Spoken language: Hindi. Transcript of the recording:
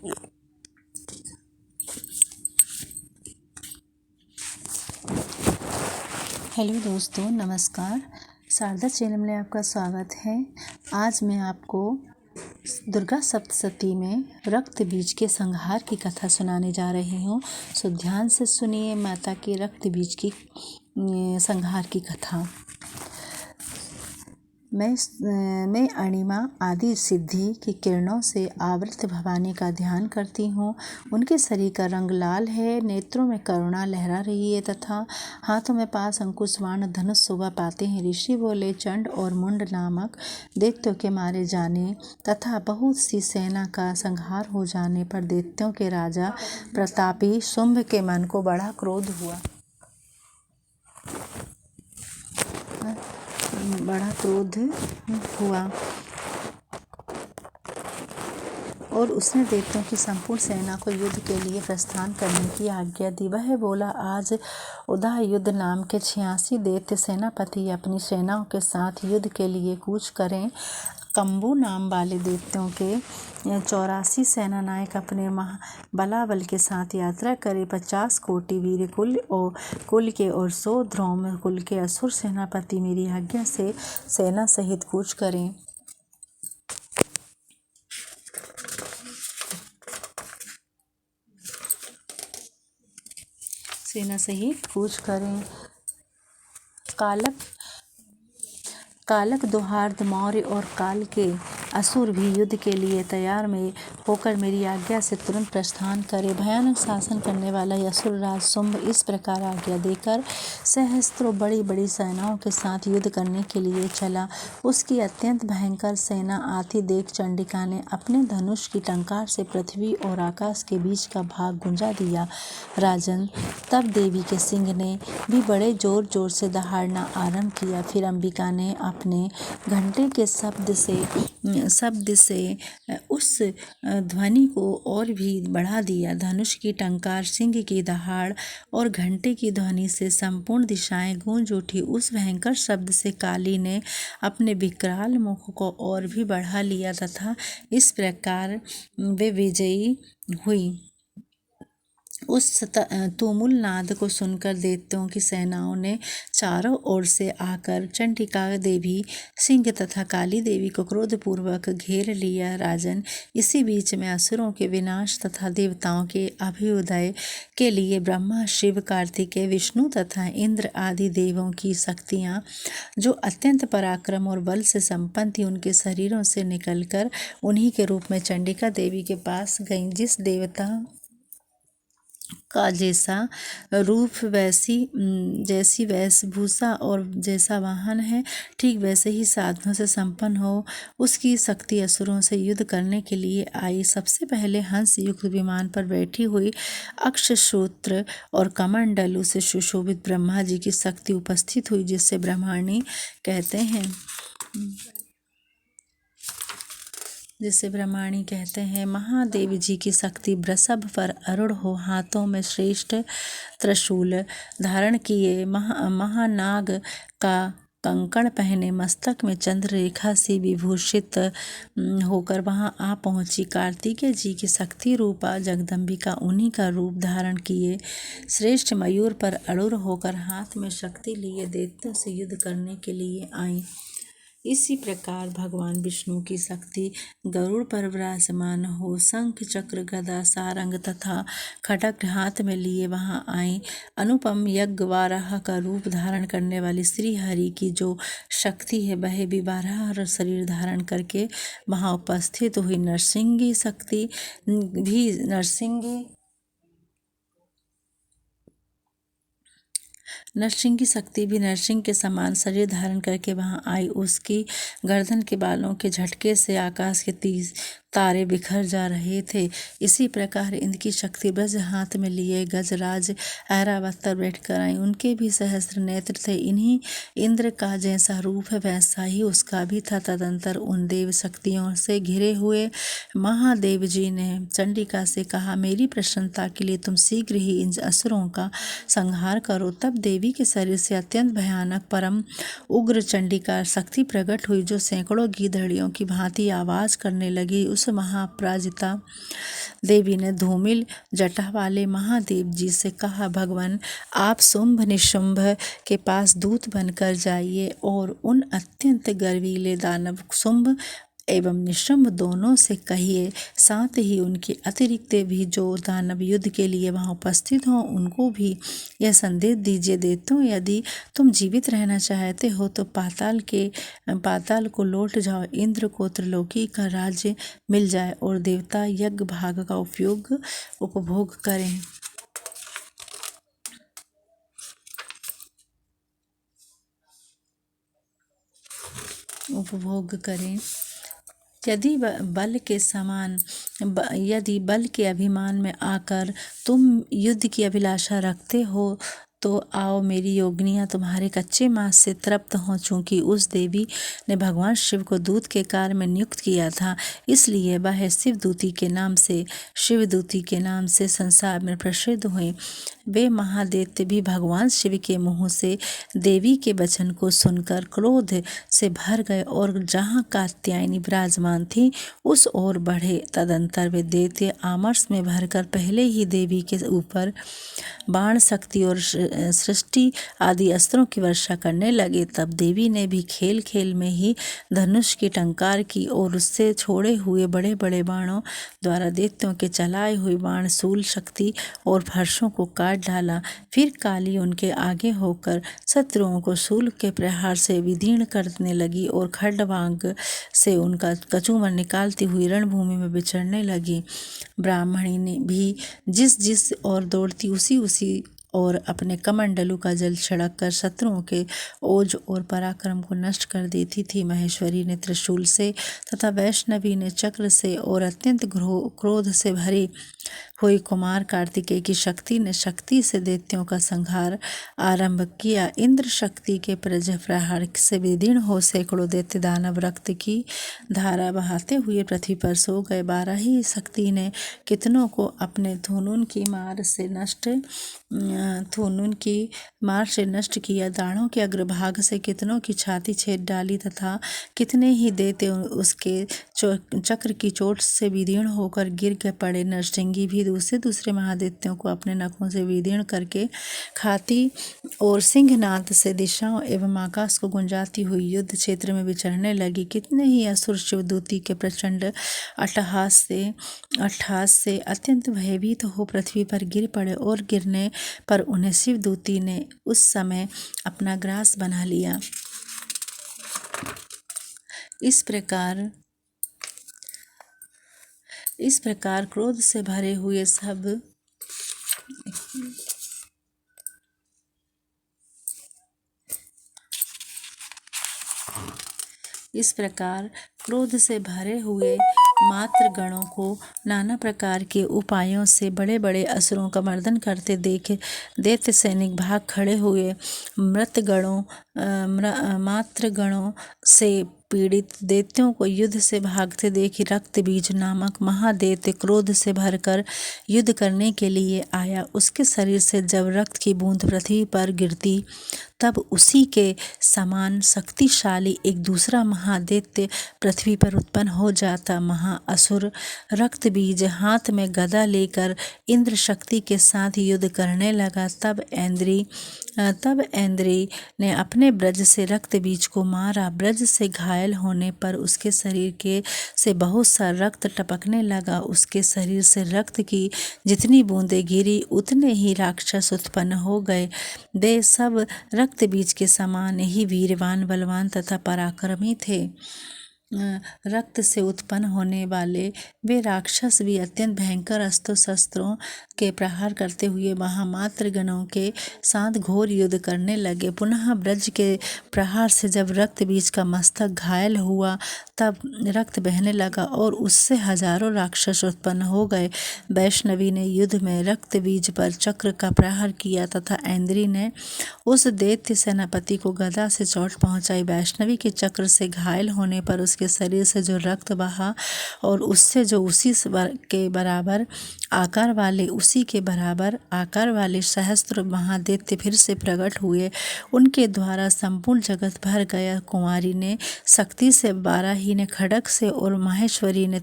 हेलो दोस्तों, नमस्कार। शारदा चैनल में आपका स्वागत है। आज मैं आपको दुर्गा सप्तशती में रक्त बीज के संहार की कथा सुनाने जा रही हूँ। सो ध्यान से सुनिए माता के रक्त बीज की संहार की कथा। मैं अणिमा आदि सिद्धि की किरणों से आवृत भवानी का ध्यान करती हूँ। उनके शरीर का रंग लाल है, नेत्रों में करुणा लहरा रही है तथा हाथों में पास अंकुश बाण धनुष शोभा पाते हैं। ऋषि बोले, चंड और मुंड नामक दैत्यों के मारे जाने तथा बहुत सी सेना का संहार हो जाने पर दैत्यों के राजा प्रतापी शुंभ के मन को बड़ा क्रोध हुआ और उसने दैत्यों की संपूर्ण सेना को युद्ध के लिए प्रस्थान करने की आज्ञा दी। वह बोला, आज उदा युद्ध नाम के 86 दैत्य सेनापति अपनी सेनाओं के साथ युद्ध के लिए कूच करें। कंबू नाम वाले दैत्यों के 84 सेना नायक अपने बलाबल के साथ यात्रा करें। 50 कोटि वीर कुल के और 100 ध्रोम कुल के असुर सेनापति मेरी आज्ञा से सेना सहित कूच करें। कालक दुहार्द मौर्य और काल के असुर भी युद्ध के लिए तैयार में होकर मेरी आज्ञा से तुरंत प्रस्थान करे। भयानक शासन करने वाला असुर राज शुंभ इस प्रकार आज्ञा देकर सहस्त्रों बड़ी बड़ी सेनाओं के साथ युद्ध करने के लिए चला। उसकी अत्यंत भयंकर सेना आती देख चंडिका ने अपने धनुष की टंकार से पृथ्वी और आकाश के बीच का भाग गुंजा दिया। राजन, तब देवी के सिंह ने भी बड़े जोर जोर से दहाड़ना आरंभ किया। फिर अंबिका ने अपने घंटे के शब्द से उस ध्वनि को और भी बढ़ा दिया। धनुष की टंकार, सिंह की दहाड़ और घंटे की ध्वनि से संपूर्ण दिशाएं गूंज उठी। उस भयंकर शब्द से काली ने अपने विकराल मुख को और भी बढ़ा लिया तथा इस प्रकार वे विजयी हुई। उस तुमुल नाद को सुनकर दैत्यों की सेनाओं ने चारों ओर से आकर चंडिका देवी, सिंह तथा काली देवी को क्रोधपूर्वक घेर लिया। राजन, इसी बीच में असुरों के विनाश तथा देवताओं के अभ्युदय के लिए ब्रह्मा, शिव, कार्तिकेय, विष्णु तथा इंद्र आदि देवों की शक्तियाँ जो अत्यंत पराक्रम और बल से संपन्न थी, उनके शरीरों से निकलकर उन्हीं के रूप में चंडिका देवी के पास गईं। जिस देवता का जैसा रूप, जैसी वेशभूषा और जैसा वाहन है, ठीक वैसे ही साधनों से संपन्न हो, उसकी शक्ति असुरों से युद्ध करने के लिए आई। सबसे पहले हंस युक्त विमान पर बैठी हुई अक्षसूत्र और कमंडलू से सुशोभित ब्रह्मा जी की शक्ति उपस्थित हुई, जिससे ब्रह्माणी कहते हैं। महादेव जी की शक्ति वृषभ पर आरूढ़ हो, हाथों में श्रेष्ठ त्रिशूल धारण किए, महानाग का कंकण पहने, मस्तक में चंद्र रेखा से विभूषित होकर वहां आ पहुंची। कार्तिकेय जी की शक्ति रूपा जगदम्बिका उन्हीं का रूप धारण किए श्रेष्ठ मयूर पर आरूढ़ होकर हाथ में शक्ति लिए दैत्यों से युद्ध करने के लिए आई। इसी प्रकार भगवान विष्णु की शक्ति गरुड़ पर विराजमान हो, शंख, चक्र, गदा, सारंग तथा खड्ग हाथ में लिए वहां आई। अनुपम यज्ञ वाराह का रूप धारण करने वाली श्री हरि की जो शक्ति है, वह भी वाराह शरीर धारण करके वहां उपस्थित हुई। नरसिंगी शक्ति भी नरसिंह के समान शरीर धारण करके वहां आई। उसकी गर्दन के बालों के झटके से आकाश के तारे बिखर जा रहे थे। इसी प्रकार इनकी शक्ति ब्रज हाथ में लिए गजराज ऐरावत पर बैठकर आई। उनके भी सहस्त्र नेत्र थे। इन्हीं इंद्र का जैसा रूप है, वैसा ही उसका भी था। तदंतर उन देव शक्तियों से घिरे हुए महादेव जी ने चंडिका से कहा, मेरी प्रसन्नता के लिए तुम शीघ्र ही इन असुरों का संहार करो। तब देवी के शरीर से अत्यंत भयानक परम उग्र चंडिका शक्ति प्रकट हुई, जो सैकड़ों गीदड़ियों की भांति आवाज करने लगी। उस महापराजिता देवी ने धूमिल जटा वाले महादेव जी से कहा, भगवान आप शुंभ निशुंभ के पास दूत बनकर जाइए और उन अत्यंत गर्वीले दानव शुंभ एवं निशुंभ दोनों से कहिए, साथ ही उनके अतिरिक्त भी जो दानव युद्ध के लिए वहां उपस्थित हों उनको भी यह संदेश दीजिए, देतो यदि तुम जीवित रहना चाहते हो तो पाताल को लौट जाओ, इंद्र को त्रिलोकी का राज्य मिल जाए और देवता यज्ञ भाग का उपभोग करें। यदि बल के अभिमान में आकर तुम युद्ध की अभिलाषा रखते हो तो आओ, मेरी योगिनियाँ तुम्हारे कच्चे मांस से तृप्त हों। चूंकि उस देवी ने भगवान शिव को दूत के कार्य में नियुक्त किया था, इसलिए वह शिवदूती के नाम से संसार में प्रसिद्ध हुए। वे महादैत्य भी भगवान शिव के मुँह से देवी के वचन को सुनकर क्रोध से भर गए और जहाँ कात्यायनी विराजमान थी उस ओर बढ़े। तदंतर वे दैत्य आमर्ष में भरकर पहले ही देवी के ऊपर बाण, शक्ति और सृष्टि आदि अस्त्रों की वर्षा करने लगे। तब देवी ने भी खेल खेल में ही धनुष की टंकार की और उससे छोड़े हुए बड़े बड़े बाणों द्वारा दैत्यों के चलाए हुए बाण, शूल, शक्ति और फर्शों को काट डाला। फिर काली उनके आगे होकर शत्रुओं को शूल के प्रहार से विदीर्ण करने लगी और खड्गवांग से उनका कचूमर निकालती हुई रणभूमि में विचरने लगी। ब्राह्मणी ने भी जिस और दौड़ती उसी और अपने कमंडलू का जल छिड़क कर शत्रुओं के ओज और पराक्रम को नष्ट कर देती थी। महेश्वरी ने त्रिशूल से तथा वैष्णवी ने चक्र से और अत्यंत क्रोध से भरी हुई कुमार कार्तिकेय की शक्ति से दैत्यों का संहार आरंभ किया। इंद्र शक्ति के प्रहार से विदीर्ण हो सैकड़ों दैत्य दानव रक्त की धारा बहाते हुए पृथ्वी पर सो गए। 12 ही शक्ति ने कितनों को अपने धुनून की मार से नष्ट किया। दाढ़ों के अग्रभाग से कितनों की छाती छेद डाली तथा कितने ही दैत्य उसके चक्र की चोट से विदीर्ण होकर गिर के पड़े। नरसिंगी भी दूसरे महादैत्यों को अपने नखों से विदीर्ण करके खाती और सिंहनाद से दिशाओं एवं आकाश को गुंजाती हुई युद्ध क्षेत्र में विचरने लगी। कितने ही असुर शिवदूती के प्रचंड अट्टहास से अत्यंत भयभीत हो पृथ्वी पर गिर पड़े और गिरने पर उन्हें शिवदूती ने उस समय अपना ग्रास बना लिया। इस प्रकार क्रोध से भरे हुए मात्र गणों को नाना प्रकार के उपायों से बड़े बड़े असुरों का मर्दन करते देख दैत्य सैनिक भाग खड़े हुए। मात्र गणों से पीड़ित दैत्यों को युद्ध से भागते देख रक्तबीज नामक महादैत्य क्रोध से भरकर युद्ध करने के लिए आया। उसके शरीर से जब रक्त की बूंद पृथ्वी पर गिरती तब उसी के समान शक्तिशाली एक दूसरा महादैत्य पृथ्वी पर उत्पन्न हो जाता। महाअसुर रक्तबीज हाथ में गदा लेकर इंद्र शक्ति के साथ युद्ध करने लगा। तब ऐन्द्री ने अपने ब्रज से रक्तबीज को मारा। ब्रज से घायल होने पर उसके शरीर से बहुत सा रक्त टपकने लगा। उसके शरीर से रक्त की जितनी बूंदें गिरी उतने ही राक्षस उत्पन्न हो गए। वे सब रक्तबीज के समान ही वीरवान, बलवान तथा पराक्रमी थे। रक्त से उत्पन्न होने वाले वे राक्षस भी अत्यंत भयंकर अस्त्र शस्त्रों के प्रहार करते हुए महामात्र गणों के साथ घोर युद्ध करने लगे। पुनः ब्रज के प्रहार से जब रक्तबीज का मस्तक घायल हुआ तब रक्त बहने लगा और उससे हजारों राक्षस उत्पन्न हो गए। वैष्णवी ने युद्ध में रक्तबीज पर चक्र का प्रहार किया तथा ऐन्द्री ने उस दैत्य सेनापति को गदा से चोट पहुंचाई। वैष्णवी के चक्र से घायल होने पर उसके शरीर से जो रक्त बहा और उससे जो उसी के बराबर आकार वाले सहस्त्र महादैत्य फिर से प्रकट हुए। उनके द्वारा संपूर्ण जगत भर गया। कुमारी ने शक्ति से, बाराही ने खड्ग से और माहेश्वरी ने